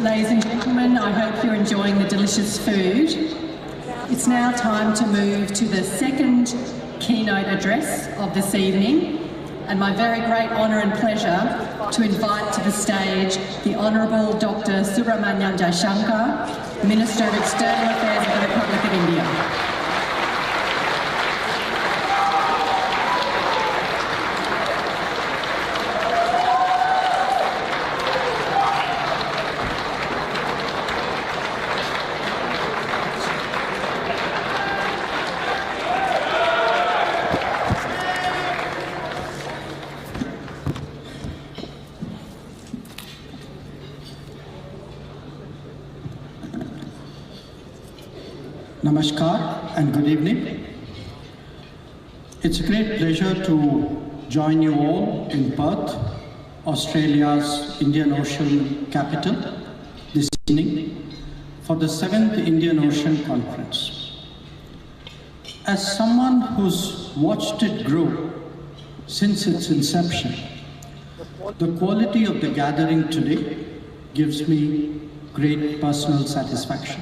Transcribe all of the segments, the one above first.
Ladies and gentlemen, I hope you're enjoying the delicious food. It's now time to move to the second keynote address of this evening, and my very great honour and pleasure to invite to the stage the Honourable Dr. Subramanian Jaishankar, Minister of External Affairs of the Republic of India. Namaskar and good evening. It's a great pleasure to join you all in Perth, Australia's Indian Ocean capital, this evening for the 7th Indian Ocean Conference. As someone who's watched it grow since its inception, the quality of the gathering today gives me great personal satisfaction.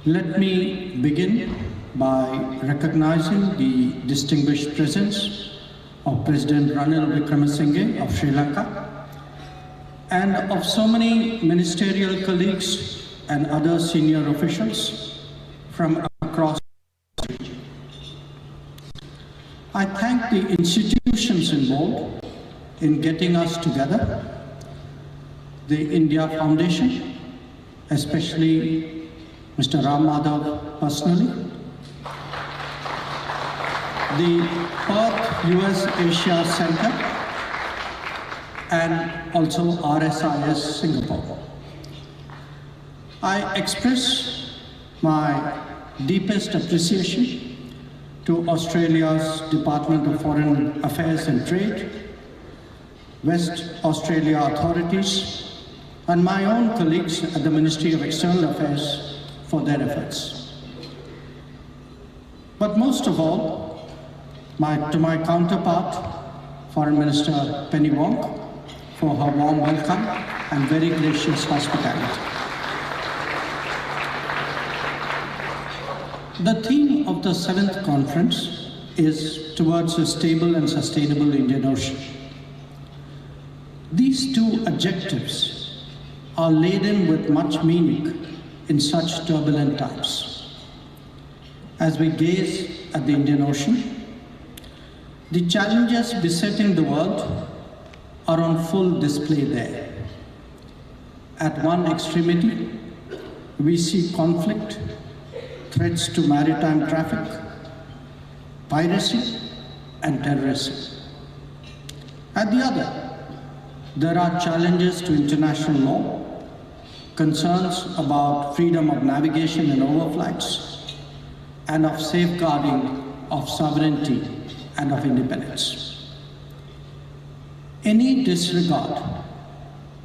Let me begin by recognizing the distinguished presence of President Ranil Wickremesinghe of Sri Lanka and of so many ministerial colleagues and other senior officials from across the region. I thank the institutions involved in getting us together, the India Foundation, especially Mr. Ram Madhav personally, the Perth US Asia Center, and also RSIS Singapore. I express my deepest appreciation to Australia's Department of Foreign Affairs and Trade, West Australia authorities, and my own colleagues at the Ministry of External Affairs for their efforts. But most of all, to my counterpart, Foreign Minister Penny Wong, for her warm welcome and very gracious hospitality. The theme of the 7th conference is towards a stable and sustainable Indian Ocean. These two adjectives are laden with much meaning in such turbulent times. As we gaze at the Indian Ocean, the challenges besetting the world are on full display there. At one extremity, we see conflict, threats to maritime traffic, piracy, and terrorism. At the other, there are challenges to international law, concerns about freedom of navigation and overflights, and of safeguarding of sovereignty and of independence. Any disregard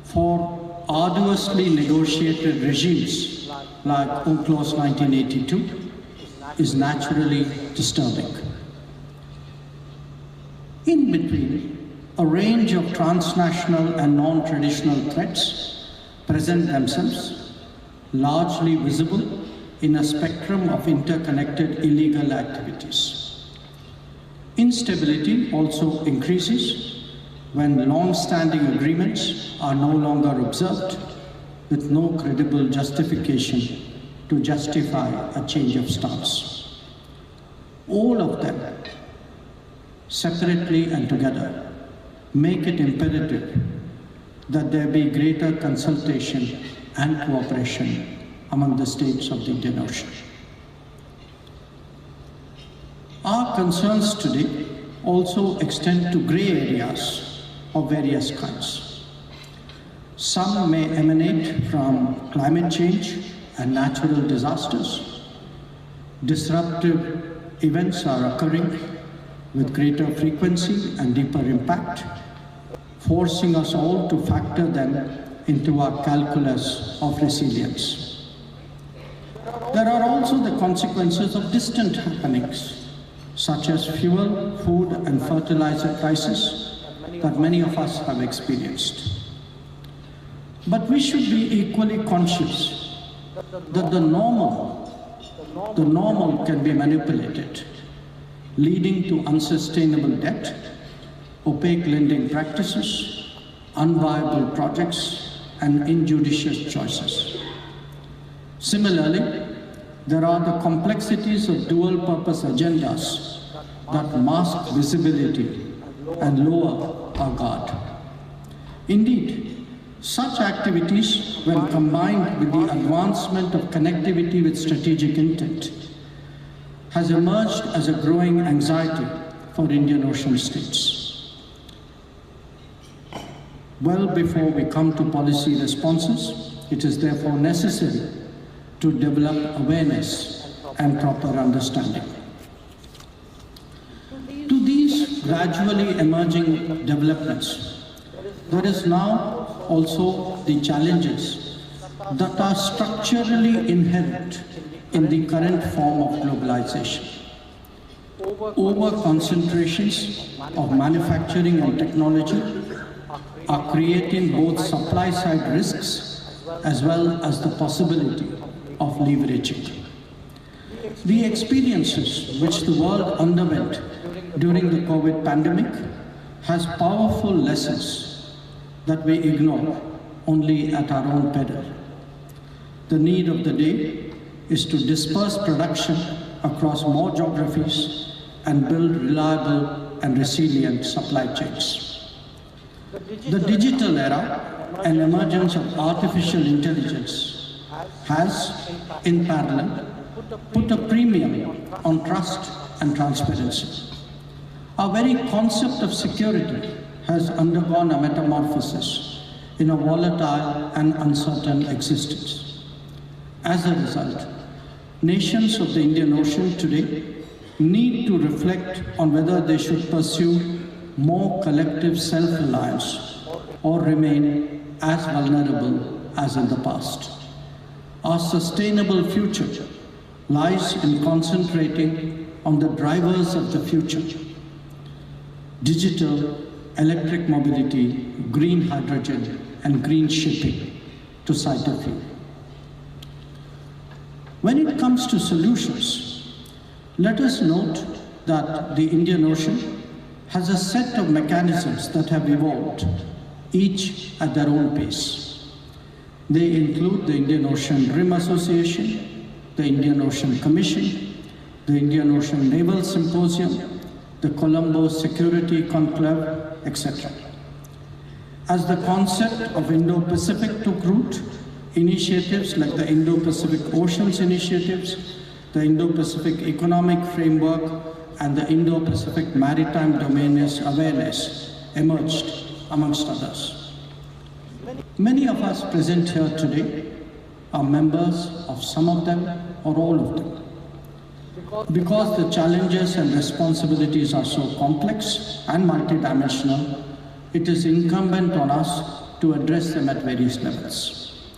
for arduously negotiated regimes like UNCLOS 1982 is naturally disturbing. In between, a range of transnational and non-traditional threats present themselves, largely visible in a spectrum of interconnected illegal activities. Instability also increases when long-standing agreements are no longer observed with no credible justification to justify a change of stance. All of them, separately and together, make it imperative that there be greater consultation and cooperation among the states of the Indian Ocean. Our concerns today also extend to grey areas of various kinds. Some may emanate from climate change and natural disasters. Disruptive events are occurring with greater frequency and deeper impact, forcing us all to factor them into our calculus of resilience. There are also the consequences of distant happenings, such as fuel, food, and fertilizer crisis that many of us have experienced. But we should be equally conscious that the normal can be manipulated, leading to unsustainable debt, opaque lending practices, unviable projects, and injudicious choices. Similarly, there are the complexities of dual-purpose agendas that mask visibility and lower our guard. Indeed, such activities, when combined with the advancement of connectivity with strategic intent, has emerged as a growing anxiety for Indian Ocean states. Well before we come to policy responses, it is therefore necessary to develop awareness and proper understanding. To these gradually emerging developments, there is now also the challenges that are structurally inherent in the current form of globalization. Over-concentrations of manufacturing and technology are creating both supply-side risks as well as the possibility of leveraging. The experiences which the world underwent during the COVID pandemic has powerful lessons that we ignore only at our own peril. The need of the day is to disperse production across more geographies and build reliable and resilient supply chains. The digital era and emergence of artificial intelligence has, in parallel, put a premium on trust and transparency. Our very concept of security has undergone a metamorphosis in a volatile and uncertain existence. As a result, nations of the Indian Ocean today need to reflect on whether they should pursue more collective self-reliance or remain as vulnerable as in the past. Our sustainable future lies in concentrating on the drivers of the future: digital, electric mobility, green hydrogen, and green shipping, to cite a few. When it comes to solutions, let us note that the Indian Ocean has a set of mechanisms that have evolved, each at their own pace. They include the Indian Ocean Rim Association, the Indian Ocean Commission, the Indian Ocean Naval Symposium, the Colombo Security Conclave, etc. As the concept of Indo-Pacific took root, initiatives like the Indo-Pacific Oceans Initiatives, the Indo-Pacific Economic Framework, and the Indo-Pacific Maritime Domain Awareness emerged, amongst others. Many of us present here today are members of some of them or all of them. Because the challenges and responsibilities are so complex and multidimensional, it is incumbent on us to address them at various levels.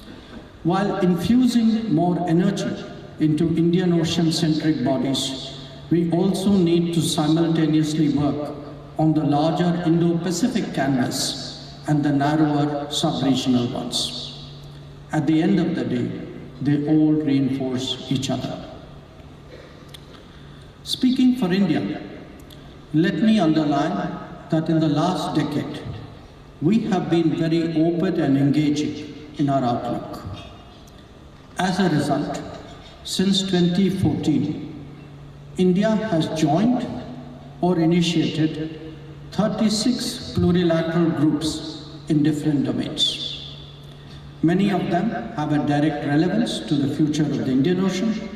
While infusing more energy into Indian Ocean-centric bodies, we also need to simultaneously work on the larger Indo-Pacific canvas and the narrower sub-regional ones. At the end of the day, they all reinforce each other. Speaking for India, let me underline that in the last decade, we have been very open and engaging in our outlook. As a result, since 2014, India has joined or initiated 36 plurilateral groups in different domains. Many of them have a direct relevance to the future of the Indian Ocean.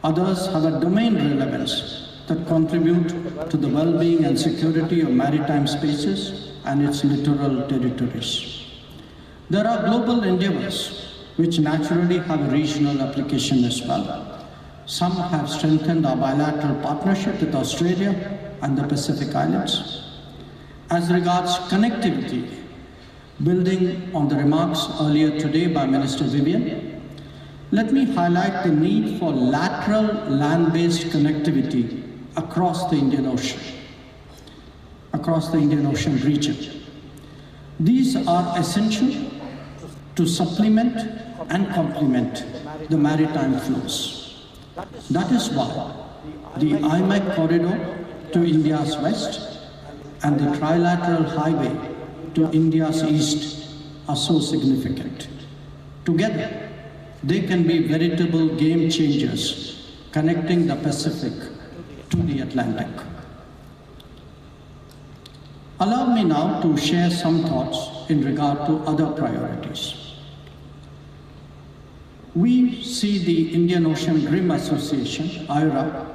Others have a domain relevance that contribute to the well-being and security of maritime spaces and its littoral territories. There are global endeavors which naturally have a regional application as well. Some have strengthened our bilateral partnership with Australia and the Pacific Islands. As regards connectivity, building on the remarks earlier today by Minister Vivian, let me highlight the need for lateral land-based connectivity across the Indian Ocean, region. These are essential to supplement and complement the maritime flows. That is why the IMEC corridor to India's west and the trilateral highway to India's east are so significant. Together, they can be veritable game changers connecting the Pacific to the Atlantic. Allow me now to share some thoughts in regard to other priorities. We see the Indian Ocean Rim Association, IRA,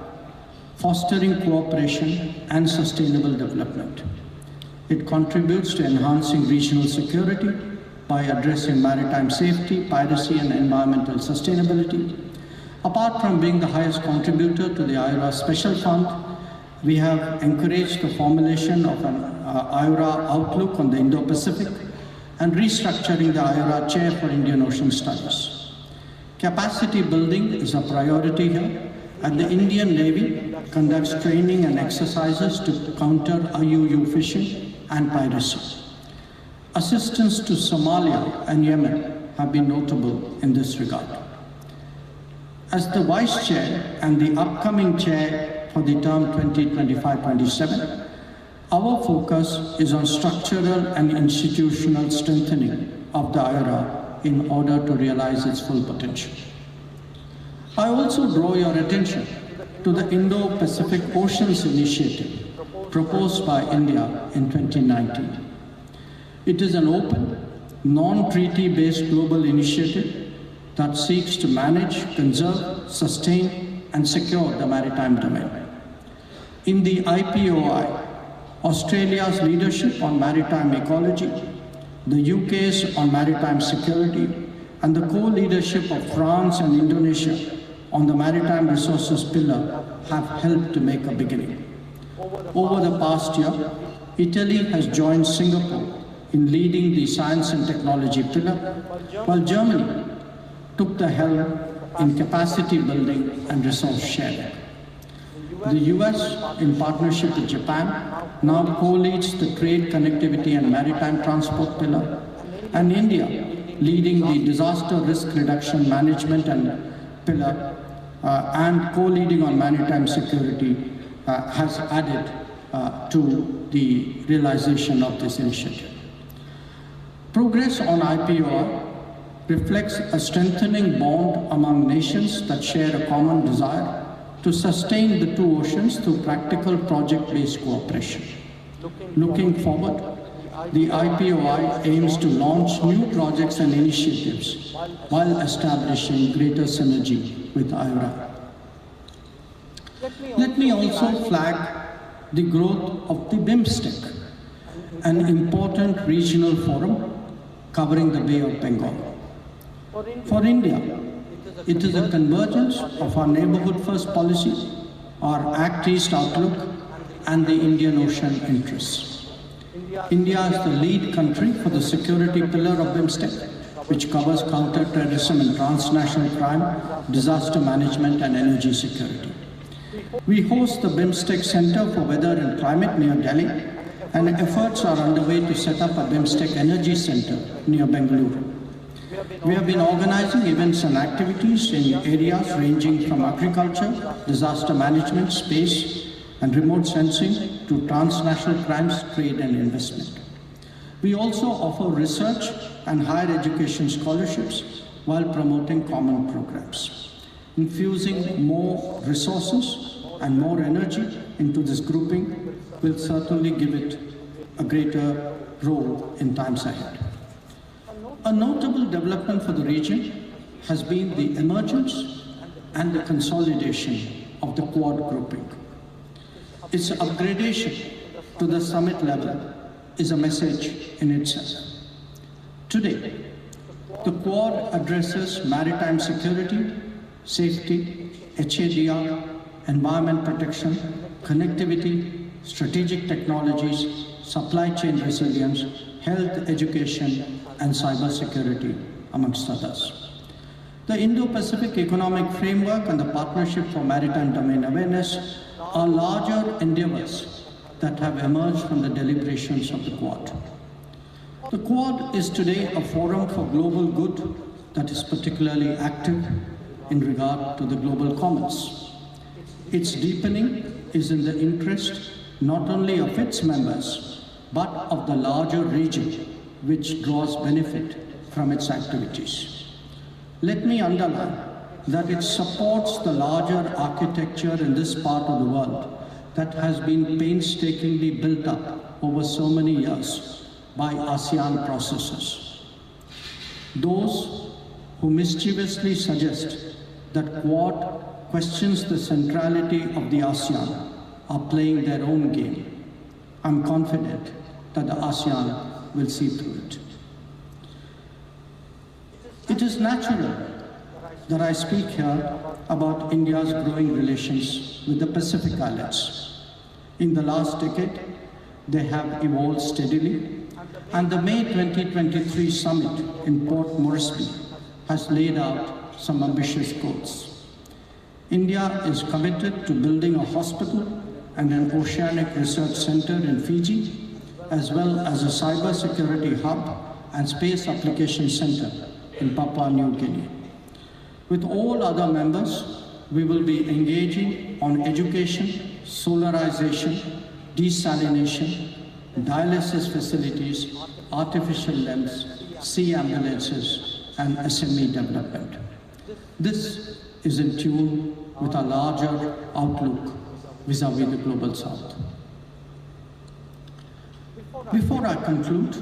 fostering cooperation and sustainable development. It contributes to enhancing regional security by addressing maritime safety, piracy, and environmental sustainability. Apart from being the highest contributor to the IRA Special Fund, we have encouraged the formulation of an IRA outlook on the Indo-Pacific and restructuring the IRA Chair for Indian Ocean Studies. Capacity building is a priority here, and the Indian Navy conducts training and exercises to counter IUU fishing and piracy. Assistance to Somalia and Yemen have been notable in this regard. As the Vice Chair and the upcoming Chair for the term 2025-27, our focus is on structural and institutional strengthening of the IRA in order to realize its full potential. I also draw your attention to the Indo-Pacific Oceans Initiative proposed by India in 2019. It is an open, non-treaty-based global initiative that seeks to manage, conserve, sustain, and secure the maritime domain. In the IPOI, Australia's leadership on maritime ecology, the UK's on maritime security, and the co-leadership of France and Indonesia on the maritime resources pillar have helped to make a beginning. Over the past year, Italy has joined Singapore in leading the science and technology pillar, while Germany took the helm in capacity building and resource sharing. The US, in partnership with Japan, now co-leads the trade, connectivity and maritime transport pillar, and India, leading the disaster risk reduction management and pillar, and co-leading on maritime security, has added to the realization of this initiative. Progress on IPOI reflects a strengthening bond among nations that share a common desire to sustain the two oceans through practical project-based cooperation. Looking forward, the IPOI aims to launch new projects and initiatives while establishing greater synergy with IRA. Let me also flag the growth of the BIMSTEC, an important regional forum covering the Bay of Bengal. For India, it is a convergence of our neighborhood first policy, our Act East outlook, and the Indian Ocean interests. India is the lead country for the security pillar of BIMSTEC, which covers counter-terrorism and transnational crime, disaster management, and energy security. We host the BIMSTEC Center for Weather and Climate near Delhi, and efforts are underway to set up a BIMSTEC Energy Center near Bengaluru. We have been organizing events and activities in areas ranging from agriculture, disaster management, space, and remote sensing to transnational crimes, trade, and investment. We also offer research and higher education scholarships while promoting common programs. Infusing more resources and more energy into this grouping will certainly give it a greater role in times ahead. A notable development for the region has been the emergence and the consolidation of the Quad grouping. Its upgradation to the summit level is a message in itself. Today, the Quad addresses maritime security, safety, HADR, environment protection, connectivity, strategic technologies, supply chain resilience, health, education, and cybersecurity, amongst others. The Indo-Pacific Economic Framework and the Partnership for Maritime Domain Awareness are larger endeavors that have emerged from the deliberations of the Quad. The Quad is today a forum for global good that is particularly active in regard to the global commons. Its deepening is in the interest not only of its members, but of the larger region, which draws benefit from its activities. Let me underline that it supports the larger architecture in this part of the world that has been painstakingly built up over so many years by ASEAN processes. Those who mischievously suggest that Quad questions the centrality of the ASEAN are playing their own game. I'm confident that the ASEAN will see through it. It is natural that I speak here about India's growing relations with the Pacific Islands. In the last decade, they have evolved steadily, and the May 2023 summit in Port Moresby has laid out some ambitious goals. India is committed to building a hospital and an oceanic research center in Fiji, as well as a cybersecurity hub and space application center in Papua New Guinea. With all other members, we will be engaging on education, solarization, desalination, dialysis facilities, artificial limbs, sea ambulances, and SME development. This is in tune with a larger outlook vis-à-vis the Global South. Before I conclude,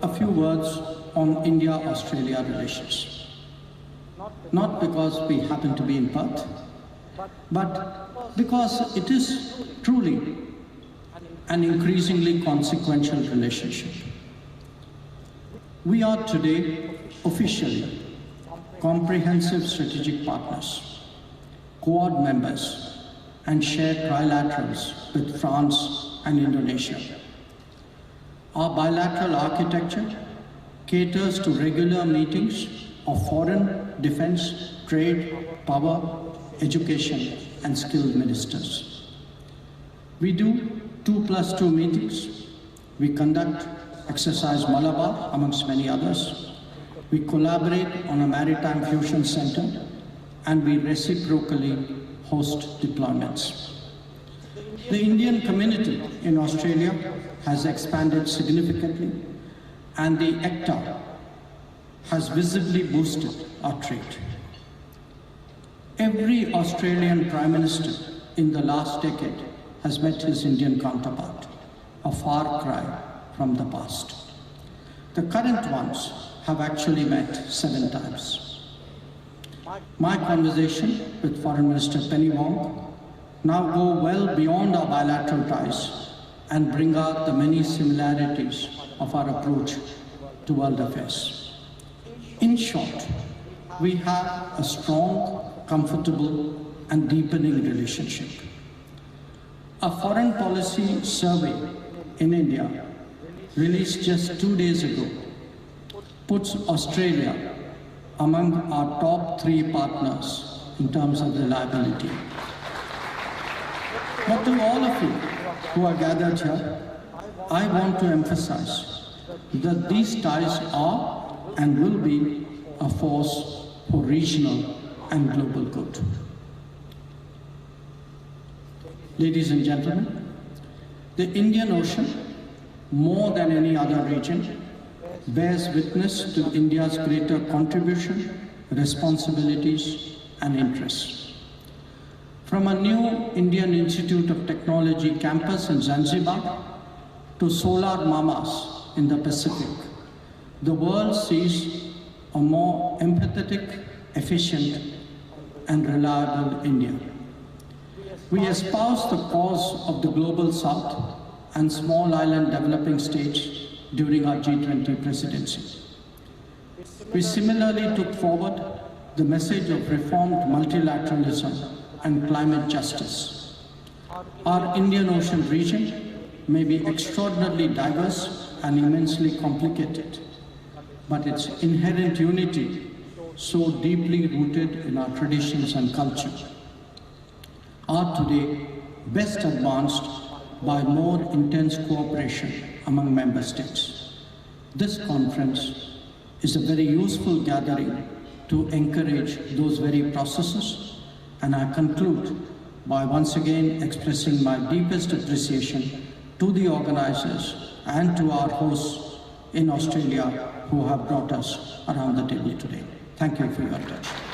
a few words on India-Australia relations. Not because we happen to be in Perth, but because it is truly an increasingly consequential relationship. We are today officially comprehensive strategic partners, Quad members, and share trilaterals with France and Indonesia. Our bilateral architecture caters to regular meetings of foreign, defense, trade, power, education, and skilled ministers. We do 2+2 meetings. We conduct Exercise Malabar, amongst many others. We collaborate on a maritime fusion center, and we reciprocally host deployments. The Indian community in Australia has expanded significantly, and the ECTA has visibly boosted our trade. Every Australian Prime Minister in the last decade has met his Indian counterpart, a far cry from the past. The current ones have actually met 7 times. My conversation with Foreign Minister Penny Wong now go well beyond our bilateral ties and bring out the many similarities of our approach to world affairs. In short, we have a strong, comfortable, and deepening relationship. A foreign policy survey in India, released just 2 days ago, puts Australia among our top 3 partners in terms of reliability. But to all of you who are gathered here, I want to emphasize that these ties are and will be a force for regional and global good. Ladies and gentlemen, the Indian Ocean, more than any other region, bears witness to India's greater contribution, responsibilities, and interests. From a new Indian Institute of Technology campus in Zanzibar to solar mamas in the Pacific, the world sees a more empathetic, efficient, and reliable India. We espouse the cause of the Global South and small island developing states during our G20 presidency. We similarly took forward the message of reformed multilateralism and climate justice. Our Indian Ocean region may be extraordinarily diverse and immensely complicated, but its inherent unity so deeply rooted in our traditions and culture are today best advanced by more intense cooperation among member states. this conference is a very useful gathering to encourage those very processes, and I conclude by once again expressing my deepest appreciation to the organizers and to our hosts in Australia who have brought us around the table today. Thank you for your attention.